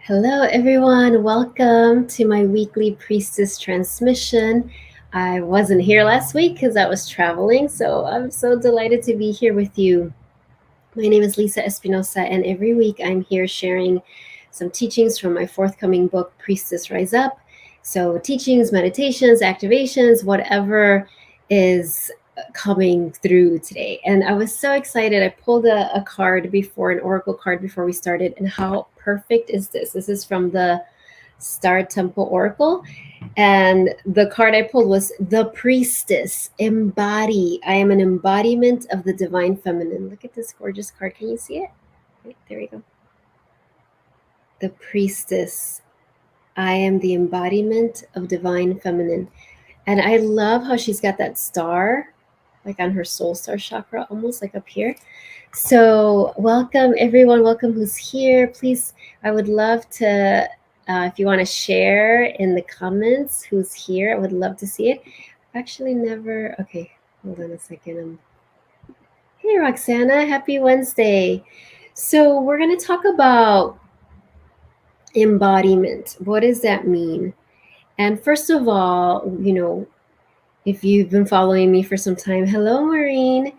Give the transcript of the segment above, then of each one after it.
Hello, everyone. Welcome to my weekly Priestess transmission. I wasn't here last week because I was traveling, so I'm so delighted to be here with you. My name is Lisa Espinosa, and every week I'm here sharing some teachings from my forthcoming book, Priestess Rise Up. So, teachings, meditations, activations, whatever is coming through today. And I was so excited. I pulled a card before, an oracle card before we started. And how perfect is this? This is from the Star Temple Oracle. And the card I pulled was the Priestess. Embody. I am an embodiment of the divine feminine. Look at this gorgeous card. Can you see it? Right, there we go. The Priestess. I am the embodiment of divine feminine. And I love how she's got that star, like on her soul star chakra, almost like up here. So, welcome everyone. Welcome who's here. Please, I would love to, if you want to share in the comments who's here, I would love to see it. I've actually never, okay, hold on a second. Hey, Roxana, happy Wednesday. So, we're going to talk about embodiment. What does that mean? And first of all, if you've been following me for some time, hello, Maureen.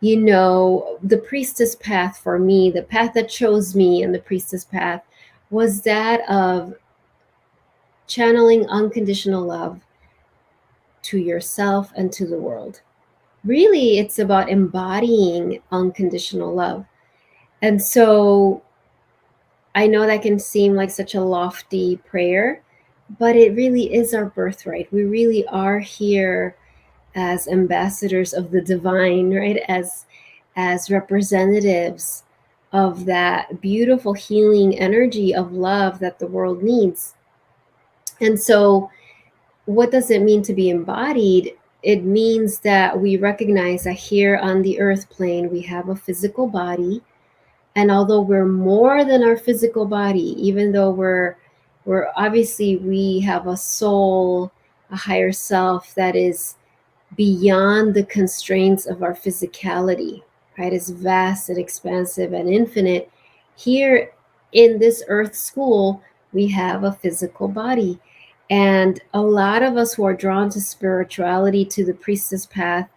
The priestess path for me, the path that chose me in the priestess path was that of channeling unconditional love to yourself and to the world. Really, it's about embodying unconditional love. And so I know that can seem like such a lofty prayer, but it really is our birthright. We really are here as ambassadors of the divine, right? As representatives of that beautiful healing energy of love that the world needs. And so what does it mean to be embodied? It means that we recognize that here on the earth plane we have a physical body, and although we're more than our physical body, even though we're obviously, we have a soul, a higher self that is beyond the constraints of our physicality, right? It's vast and expansive and infinite. Here in this earth school, we have a physical body. And a lot of us who are drawn to spirituality, to the priestess path,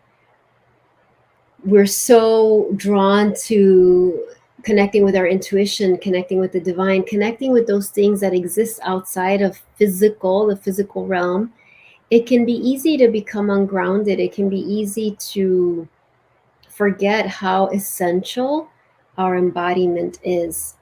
we're so drawn to connecting with our intuition, connecting with the divine, connecting with those things that exist outside of the physical realm. It can be easy to become ungrounded. It can be easy to forget how essential our embodiment is.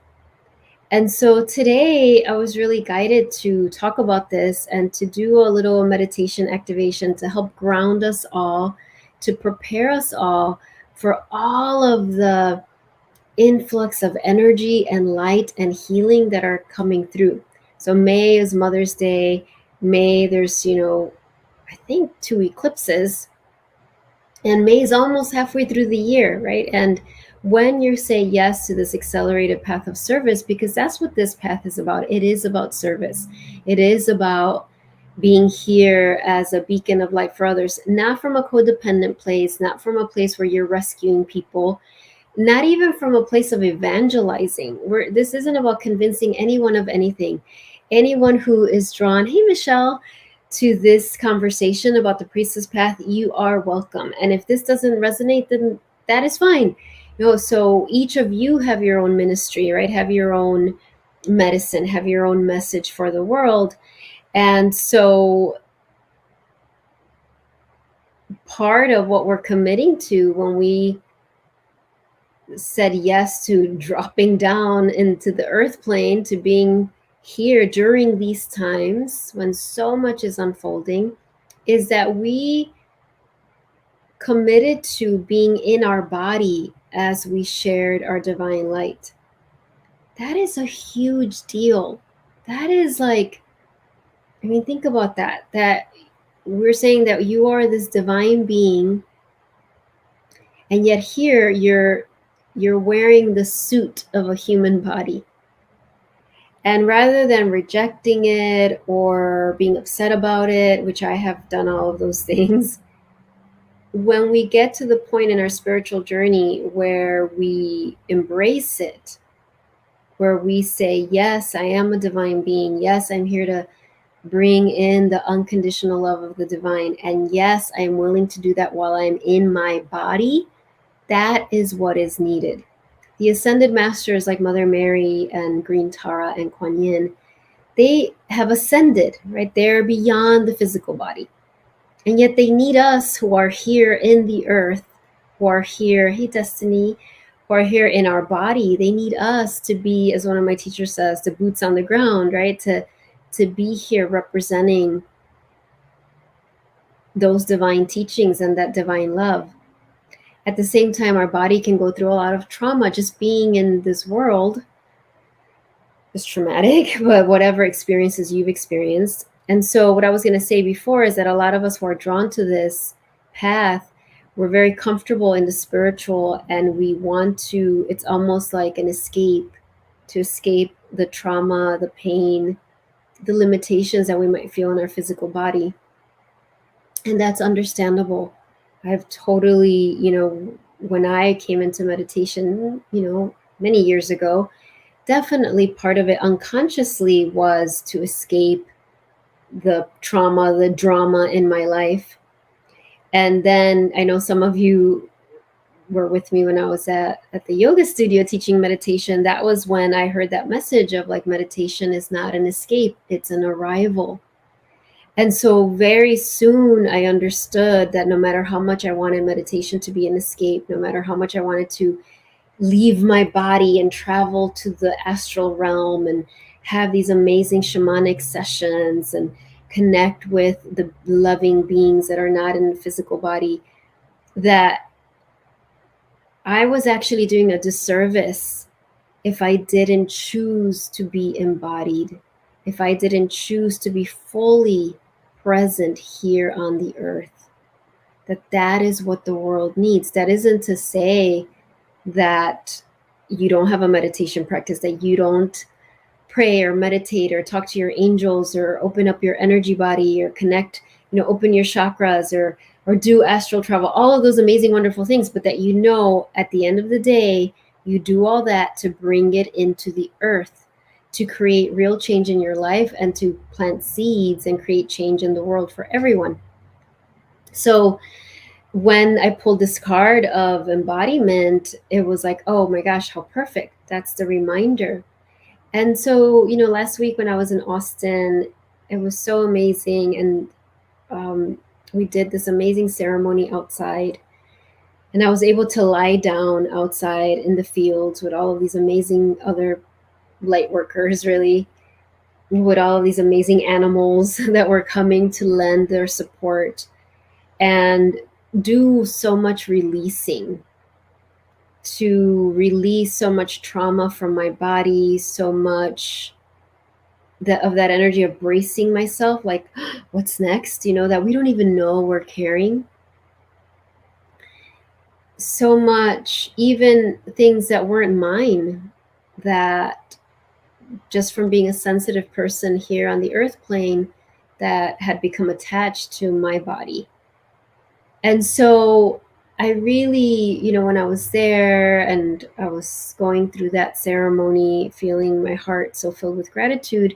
And so today I was really guided to talk about this and to do a little meditation activation to help ground us all, to prepare us all for all of the influx of energy and light and healing that are coming through. So May is Mother's Day. May, there's, I think 2 eclipses, and May is almost halfway through the year, right? And when you say yes to this accelerated path of service, because that's what this path is about, it is about service. It is about being here as a beacon of light for others, not from a codependent place, not from a place where you're rescuing people, not even from a place of evangelizing. This isn't about convincing anyone of anything. Anyone who is drawn, hey, Michelle, to this conversation about the priestess path, you are welcome. And if this doesn't resonate, then that is fine. So each of you have your own ministry, right? Have your own medicine, have your own message for the world. And so part of what we're committing to when we said yes to dropping down into the earth plane, to being here during these times when so much is unfolding, is that we committed to being in our body as we shared our divine light. That is a huge deal. That is like, think about that we're saying that you are this divine being, and yet here you're wearing the suit of a human body. And rather than rejecting it or being upset about it, which I have done all of those things, when we get to the point in our spiritual journey where we embrace it, where we say, yes, I am a divine being. Yes, I'm here to bring in the unconditional love of the divine. And yes, I'm willing to do that while I'm in my body. That is what is needed. The ascended masters like Mother Mary and Green Tara and Kuan Yin, they have ascended, right? They're beyond the physical body. And yet they need us who are here in the earth, who are here, hey Destiny, who are here in our body. They need us to be, as one of my teachers says, the boots on the ground, right? To be here representing those divine teachings and that divine love. At the same time, our body can go through a lot of trauma. Just being in this world is traumatic, but whatever experiences you've experienced. And so, what I was going to say before is that a lot of us who are drawn to this path, we're very comfortable in the spiritual, and we want to, it's almost like an escape, to escape the trauma, the pain, the limitations that we might feel in our physical body. And that's understandable. I've totally, when I came into meditation, many years ago, definitely part of it unconsciously was to escape the trauma, the drama in my life. And then I know some of you were with me when I was at the yoga studio teaching meditation. That was when I heard that message of like, meditation is not an escape, it's an arrival. And so very soon I understood that no matter how much I wanted meditation to be an escape, no matter how much I wanted to leave my body and travel to the astral realm and have these amazing shamanic sessions and connect with the loving beings that are not in the physical body, that I was actually doing a disservice if I didn't choose to be embodied, if I didn't choose to be fully present here on the earth. That is what the world needs. That isn't to say that you don't have a meditation practice, that you don't pray or meditate or talk to your angels or open up your energy body or connect, open your chakras or do astral travel, all of those amazing, wonderful things, but that at the end of the day, you do all that to bring it into the earth, to create real change in your life and to plant seeds and create change in the world for everyone. So when I pulled this card of embodiment, it was like, oh my gosh, how perfect. That's the reminder. And so, last week when I was in Austin, it was so amazing. And we did this amazing ceremony outside. And I was able to lie down outside in the fields with all of these amazing other light workers, really, with all of these amazing animals that were coming to lend their support and do so much releasing, to release so much trauma from my body, so much of that energy of bracing myself, like, what's next, that we don't even know we're carrying. So much, even things that weren't mine, that just from being a sensitive person here on the earth plane, that had become attached to my body. And so I really, when I was there and I was going through that ceremony, feeling my heart so filled with gratitude,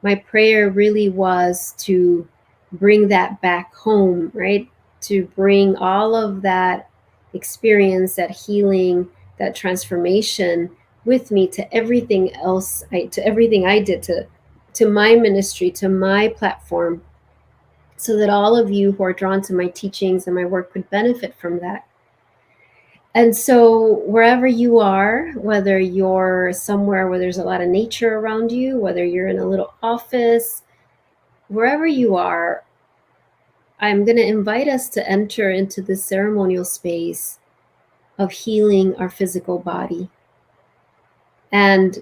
my prayer really was to bring that back home, right? To bring all of that experience, that healing, that transformation with me to everything else, to everything I did, to my ministry, to my platform, so that all of you who are drawn to my teachings and my work could benefit from that. And so wherever you are, whether you're somewhere where there's a lot of nature around you, whether you're in a little office, wherever you are, I'm going to invite us to enter into this ceremonial space of healing our physical body. And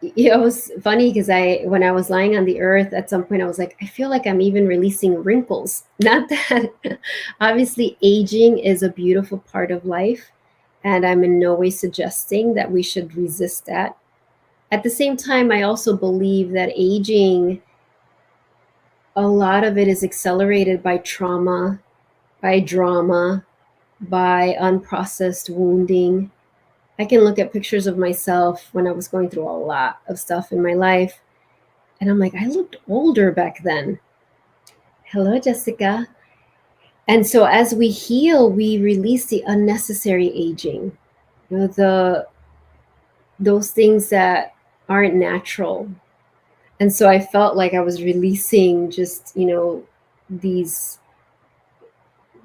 it was funny because when I was lying on the earth, at some point I was like, I feel like I'm even releasing wrinkles. Not that obviously aging is a beautiful part of life, and I'm in no way suggesting that we should resist that. At the same time, I also believe that aging, a lot of it is accelerated by trauma, by drama, by unprocessed wounding. I can look at pictures of myself when I was going through a lot of stuff in my life, and I'm like, I looked older back then. Hello, Jessica. And so as we heal, we release the unnecessary aging, the those things that aren't natural. And so I felt like I was releasing just, these,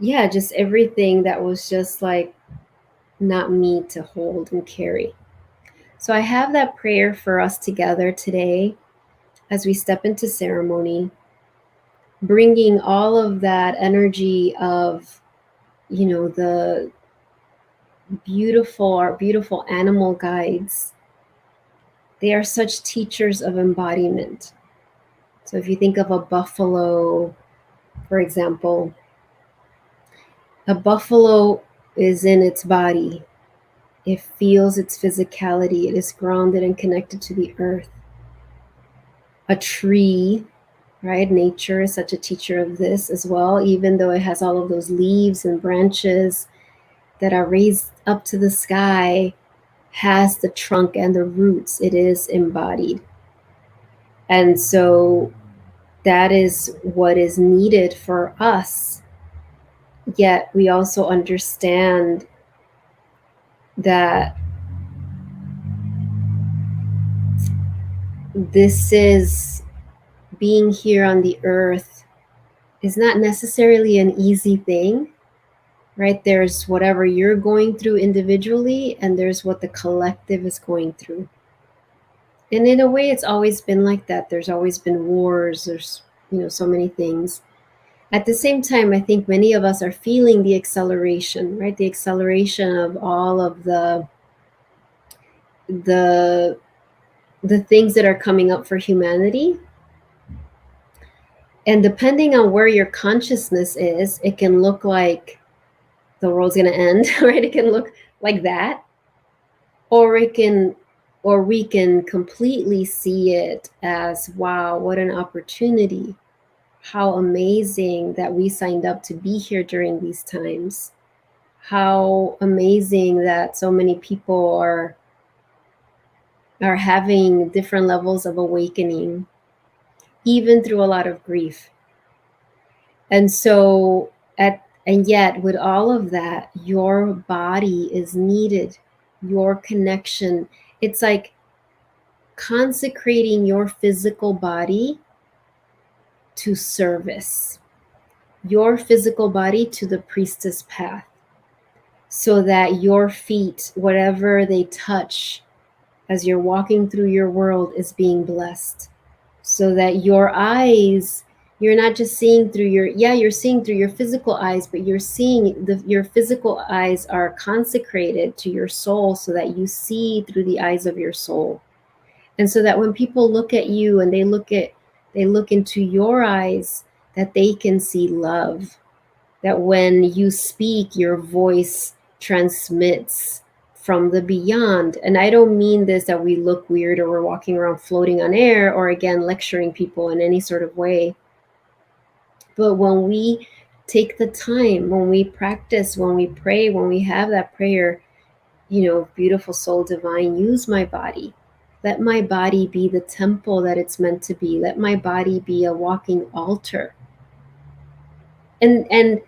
yeah, just everything that was just like not me to hold and carry. So I have that prayer for us together today as we step into ceremony, bringing all of that energy of, the our beautiful animal guides. They are such teachers of embodiment. So if you think of a buffalo, for example, a buffalo is in its body. It feels its physicality. It is grounded and connected to the earth. A tree, right? Nature is such a teacher of this as well, even though it has all of those leaves and branches that are raised up to the sky, has the trunk and the roots. It is embodied. And so that is what is needed for us. Yet we also understand that this is being here on the earth is not necessarily an easy thing, right? There's whatever you're going through individually, and there's what the collective is going through. And in a way, it's always been like that. There's always been wars. There's, so many things. At the same time, I think many of us are feeling the acceleration, right? The acceleration of all of the things that are coming up for humanity. And depending on where your consciousness is, it can look like the world's going to end, right? It can look like that. Or we can completely see it as, wow, what an opportunity. How amazing that we signed up to be here during these times. How amazing that so many people are having different levels of awakening, even through a lot of grief. And so and yet with all of that, your body is needed, your connection. It's like consecrating your physical body to service, your physical body to the priestess path, so that your feet, whatever they touch as you're walking through your world, is being blessed. So that your eyes, you're not just seeing through you're seeing through your physical eyes, but you're seeing your physical eyes are consecrated to your soul, so that you see through the eyes of your soul. And so that when people look at you and they look into your eyes, that they can see love. That when you speak, your voice transmits from the beyond. And I don't mean this that we look weird or we're walking around floating on air, or again lecturing people in any sort of way. But when we take the time, when we practice, when we pray, when we have that prayer, beautiful soul divine, use my body. Let my body be the temple that it's meant to be. Let my body be a walking altar. And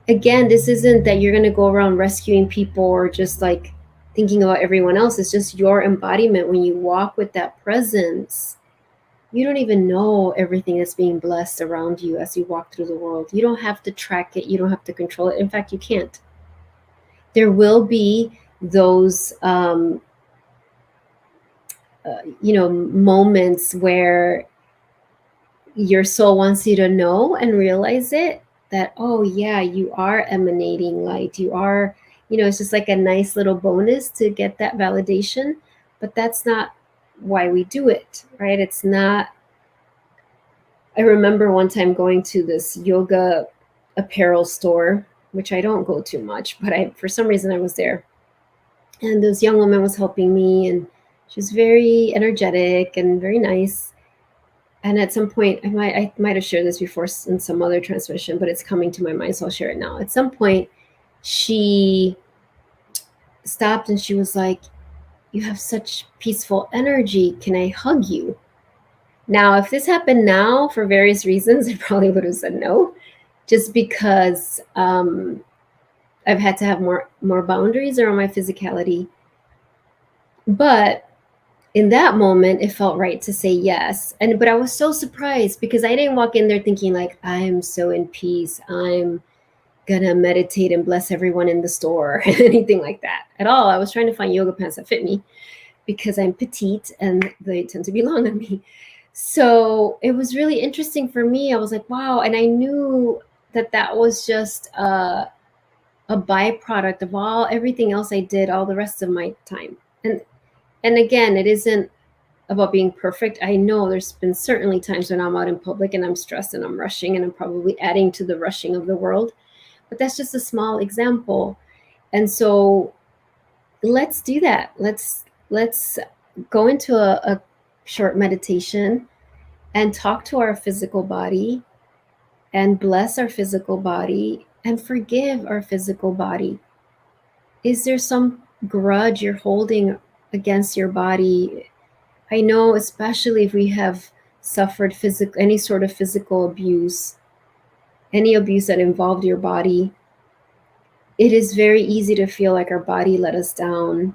again, this isn't that you're going to go around rescuing people or just like thinking about everyone else. It's just your embodiment. When you walk with that presence, you don't even know everything that's being blessed around you as you walk through the world. You don't have to track it. You don't have to control it. In fact, you can't. There will be those moments where your soul wants you to know and realize it, that, oh yeah, you are emanating light. You are, it's just like a nice little bonus to get that validation. But that's not why we do it, right? It's not. I remember one time going to this yoga apparel store, which I don't go to much, but for some reason I was there. And this young woman was helping me, and she was very energetic and very nice. And at some point, I might have shared this before in some other transmission, but it's coming to my mind, so I'll share it now. At some point, she stopped and she was like, you have such peaceful energy. Can I hug you? Now, if this happened now for various reasons, I probably would have said no, just because I've had to have more boundaries around my physicality. But in that moment, it felt right to say yes. But I was so surprised because I didn't walk in there thinking like I'm so in peace. I'm gonna meditate and bless everyone in the store, anything like that at all. I was trying to find yoga pants that fit me because I'm petite and they tend to be long on me. So it was really interesting for me. I was like, wow. And I knew that that was just a byproduct of everything else I did all the rest of my time. And again, it isn't about being perfect. I know there's been certainly times when I'm out in public and I'm stressed and I'm rushing and I'm probably adding to the rushing of the world. But that's just a small example. And so let's do that. Let's go into a short meditation and talk to our physical body and bless our physical body and forgive our physical body. Is there some grudge you're holding against your body? I know, especially if we have suffered any sort of physical abuse, any abuse that involved your body, it is very easy to feel like our body let us down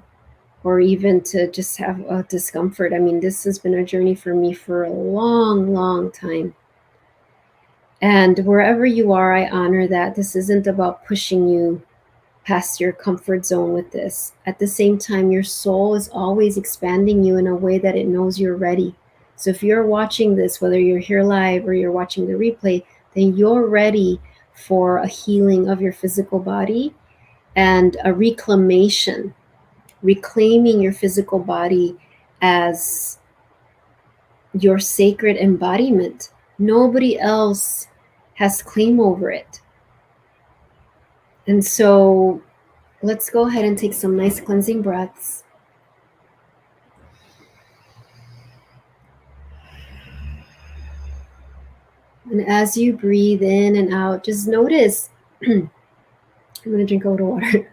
or even to just have a discomfort. I mean, this has been a journey for me for a long, long time. And wherever you are, I honor that. This isn't about pushing you past your comfort zone with this. At the same time, your soul is always expanding you in a way that it knows you're ready. So if you're watching this, whether you're here live or you're watching the replay, then you're ready for a healing of your physical body and a reclamation, reclaiming your physical body as your sacred embodiment. Nobody else has claim over it. And so let's go ahead and take some nice cleansing breaths. And as you breathe in and out, just notice, I'm going to drink a little water.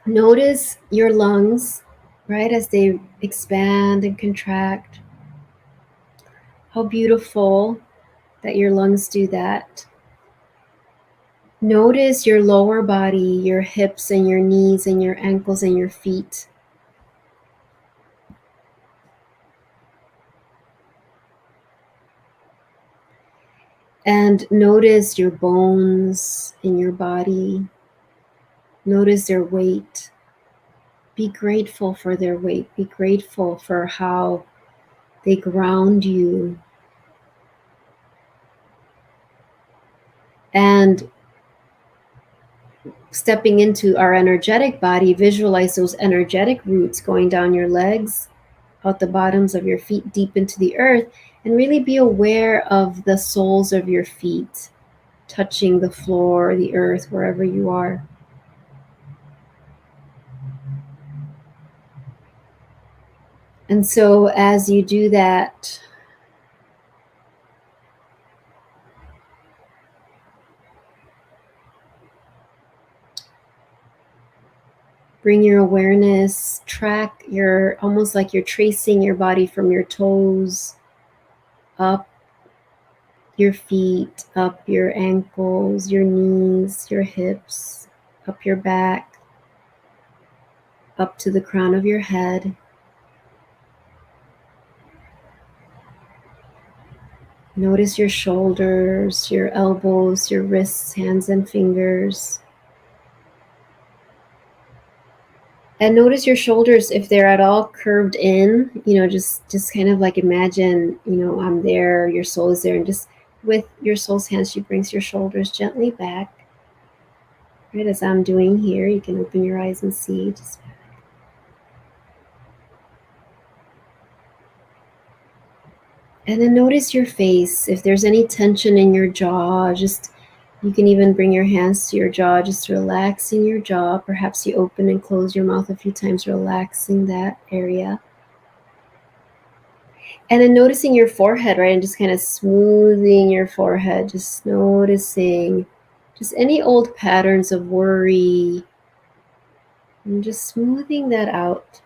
Notice your lungs, right, as they expand and contract. How beautiful that your lungs do that. Notice your lower body, your hips and your knees and your ankles and your feet. And notice your bones in your body. Notice their weight. Be grateful for their weight. Be grateful for how they ground you. And stepping into our energetic body, visualize those energetic roots going down your legs, out the bottoms of your feet, deep into the earth, and really be aware of the soles of your feet touching the floor, the earth, wherever you are. And so as you do that, bring your awareness, track almost like you're tracing your body from your toes up your feet, up your ankles, your knees, your hips, up your back, up to the crown of your head. Notice your shoulders, your elbows, your wrists, hands, and fingers. And notice your shoulders, if they're at all curved in, just kind of like imagine, I'm there, your soul is there, and just with your soul's hands, she brings your shoulders gently back. Right, as I'm doing here, you can open your eyes and see. And then notice your face. If there's any tension in your jaw, you can even bring your hands to your jaw, just relaxing your jaw. Perhaps you open and close your mouth a few times, relaxing that area. And then noticing your forehead, right? And just kind of smoothing your forehead, just noticing just any old patterns of worry, And just smoothing that out.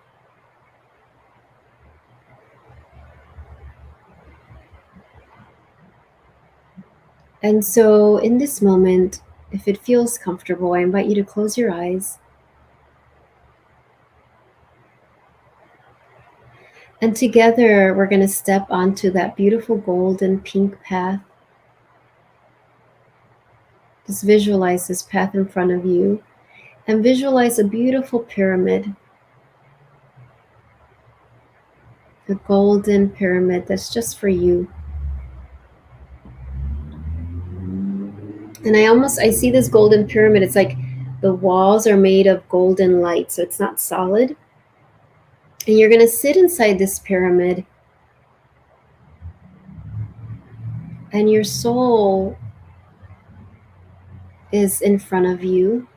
And so, in this moment, if it feels comfortable, I invite you to close your eyes. And together, we're going to step onto that beautiful golden pink path. Just visualize this path in front of you and visualize a beautiful pyramid. A golden pyramid that's just for you. And I see this golden pyramid. It's like the walls are made of golden light, so it's not solid. And you're going to sit inside this pyramid, and your soul is in front of you.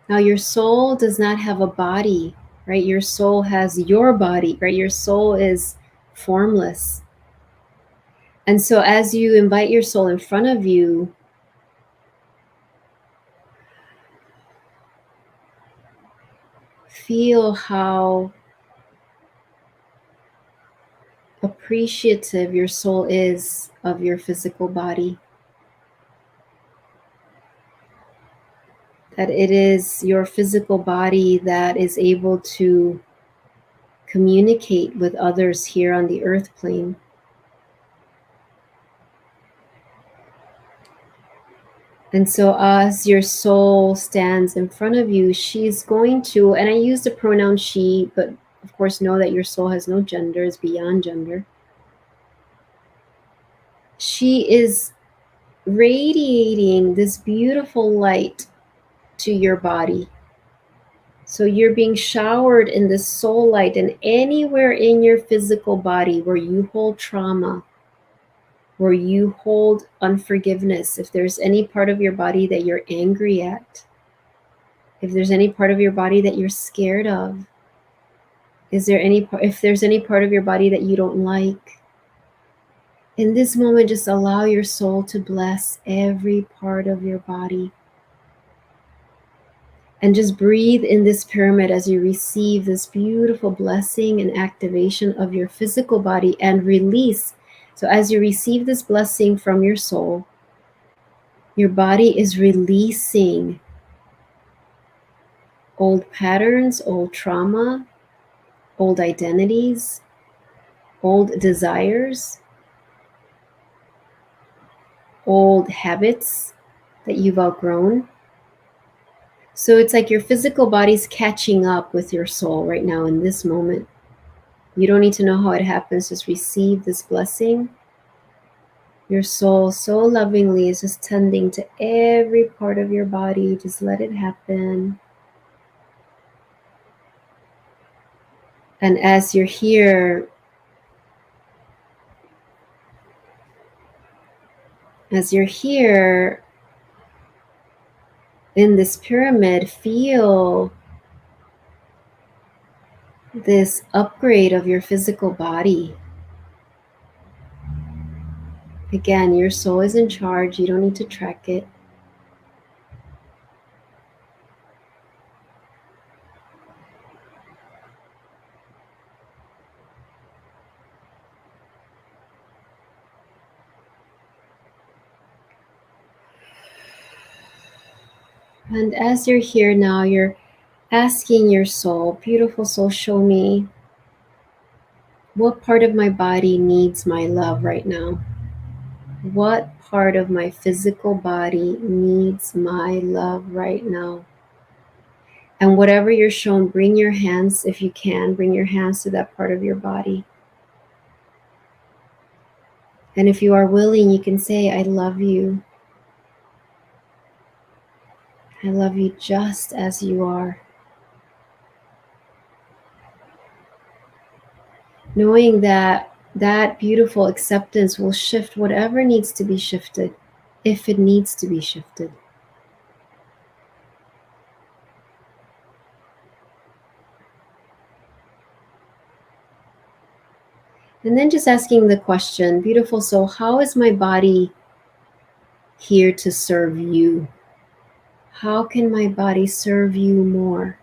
Now, your soul does not have a body, right? Your soul has your body, right? Your soul is formless. And so, as you invite your soul in front of you, feel how appreciative your soul is of your physical body. That it is your physical body that is able to communicate with others here on the earth plane. And so, as your soul stands in front of you, she's going to, and I use the pronoun she, but of course, know that your soul has no gender, it's beyond gender. She is radiating this beautiful light to your body. So you're being showered in this soul light, and anywhere in your physical body where you hold trauma, where you hold unforgiveness, if there's any part of your body that you're angry at, if there's any part of your body that you're scared of, if there's any part of your body that you don't like, in this moment, just allow your soul to bless every part of your body. And just breathe in this pyramid as you receive this beautiful blessing and activation of your physical body and release. So as you receive this blessing from your soul, your body is releasing old patterns, old trauma, old identities, old desires, old habits that you've outgrown. So it's like your physical body's catching up with your soul right now in this moment. You don't need to know how it happens. Just receive this blessing. Your soul so lovingly is just tending to every part of your body. Just let it happen. And as you're here, in this pyramid, feel this upgrade of your physical body. Again, your soul is in charge. You don't need to track it. And as you're here now, you're asking your soul, beautiful soul, show me what part of my body needs my love right now. What part of my physical body needs my love right now? And whatever you're shown, bring your hands, if you can, bring your hands to that part of your body. And if you are willing, you can say, I love you. I love you just as you are. Knowing that that beautiful acceptance will shift whatever needs to be shifted, if it needs to be shifted. And then just asking the question, beautiful soul, how is my body here to serve you? How can my body serve you more?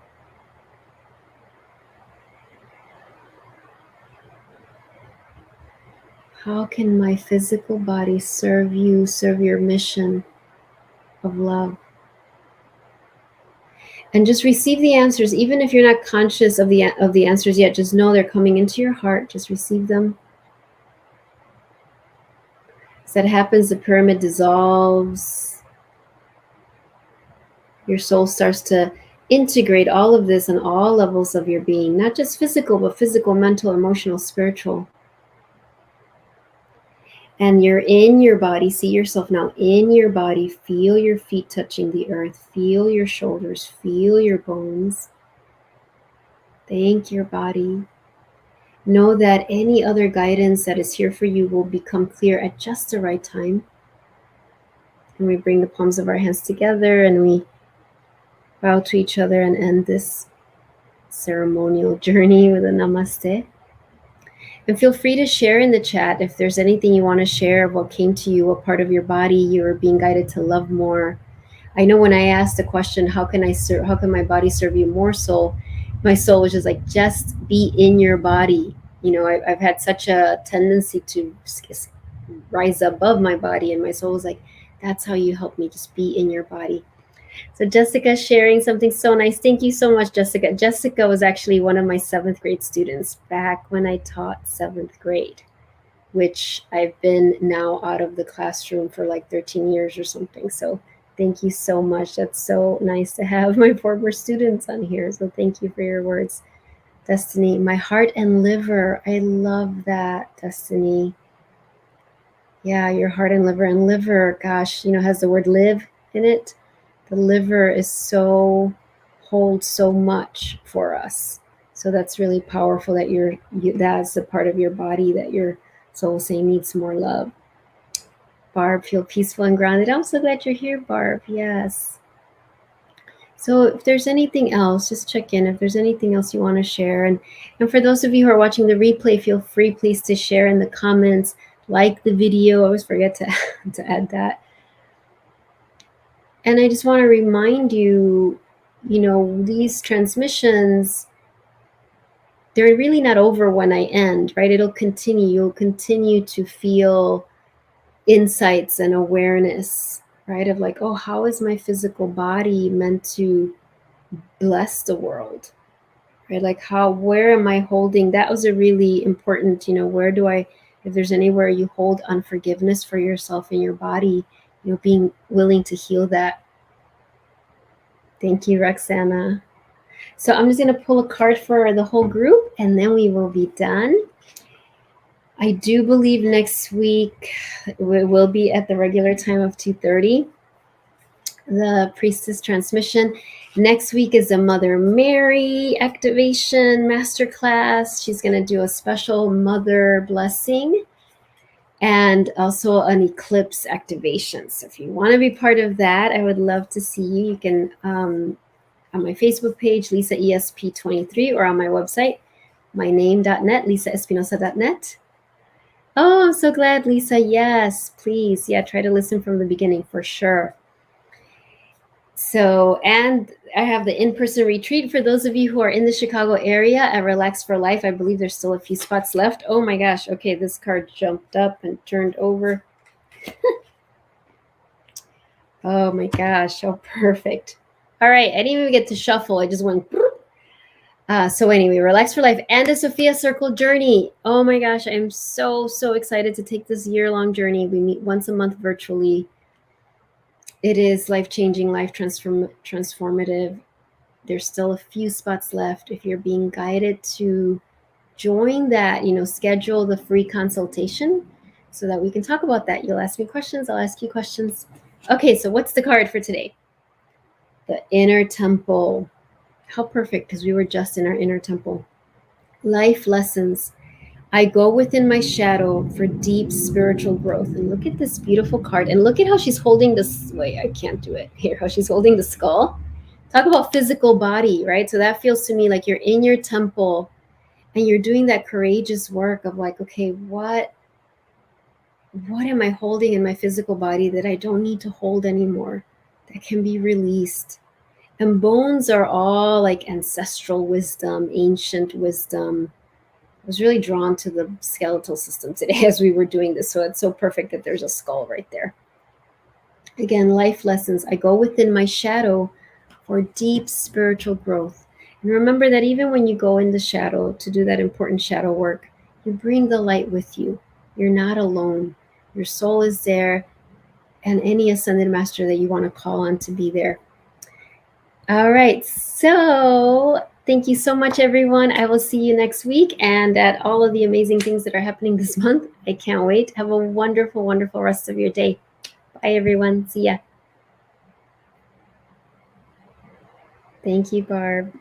How can my physical body serve you, serve your mission of love? And just receive the answers, even if you're not conscious of the answers yet. Just know they're coming into your heart. Just receive them. As that happens, the pyramid dissolves. Your soul starts to integrate all of this on all levels of your being, not just physical, but physical, mental, emotional, spiritual. And you're in your body. See yourself now in your body. Feel your feet touching the earth. Feel your shoulders. Feel your bones. Thank your body. Know that any other guidance that is here for you will become clear at just the right time. And we bring the palms of our hands together and we bow to each other and end this ceremonial journey with a namaste. And feel free to share in the chat if there's anything you want to share of what came to you, what part of your body you are being guided to love more. I know when I asked the question, how can my body serve you more, soul? My soul was just like, just be in your body. You know, I've had such a tendency to rise above my body, and my soul was like, that's how you help me, just be in your body. So Jessica sharing something so nice. Thank you so much, Jessica. Jessica was actually one of my 7th grade students back when I taught 7th grade, which I've been now out of the classroom for like 13 years or something. So thank you so much. That's so nice to have my former students on here. So thank you for your words, Destiny. My heart and liver. I love that, Destiny. Yeah, your heart and liver, gosh, has the word live in it. The liver holds so much for us. So that's really powerful that that's a part of your body that your soul saying needs more love. Barb, feel peaceful and grounded. I'm so glad you're here, Barb. Yes. So if there's anything else, just check in. If there's anything else you want to share. And for those of you who are watching the replay, feel free, please, to share in the comments, like the video. I always forget to add that. And I just want to remind you, these transmissions, they're really not over when I end, right? It'll continue. You'll continue to feel insights and awareness, right? Of like, oh, how is my physical body meant to bless the world, right? Like where am I holding? That was a really important, if there's anywhere you hold unforgiveness for yourself and your body, being willing to heal that. Thank you, Roxana. So I'm just going to pull a card for the whole group and then we will be done. I do believe next week we will be at the regular time of 2:30, the Priestess transmission. Next week is a Mother Mary activation masterclass. She's going to do a special mother blessing and also an eclipse activation. So if you want to be part of that, I would love to see you. You can on my Facebook page, Lisa ESP23, or on my website, myname.net, lisaespinosa.net. Oh, I'm so glad, Lisa. Yes, please. Yeah, try to listen from the beginning for sure. So, and I have the in-person retreat for those of you who are in the Chicago area at Relax for Life. I believe there's still a few spots left. Oh my gosh. Okay, this card jumped up and turned over. Oh my gosh. Oh, perfect. All right. I didn't even get to shuffle. I just went. So anyway, Relax for Life and the Sophia Circle journey. Oh my gosh. I'm so excited to take this year-long journey. We meet once a month virtually. It is life-changing, life transformative. There's still a few spots left. If you're being guided to join that, schedule the free consultation so that we can talk about that. You'll ask me questions. I'll ask you questions. Okay, so what's the card for today? The inner temple. How perfect, because we were just in our inner temple. Life lessons. I go within my shadow for deep spiritual growth. And look at this beautiful card. And look at how she's holding this. Wait, I can't do it. Here, how she's holding the skull. Talk about physical body, right? So that feels to me like you're in your temple and you're doing that courageous work of like, okay, what am I holding in my physical body that I don't need to hold anymore? that can be released. And bones are all like ancestral wisdom, ancient wisdom. I was really drawn to the skeletal system today as we were doing this. So it's so perfect that there's a skull right there. Again, life lessons. I go within my shadow for deep spiritual growth. And remember that even when you go in the shadow to do that important shadow work, you bring the light with you. You're not alone. Your soul is there, and any ascended master that you want to call on to be there. All right. So thank you so much, everyone. I will see you next week and at all of the amazing things that are happening this month. I can't wait. Have a wonderful, wonderful rest of your day. Bye, everyone. See ya. Thank you, Barb.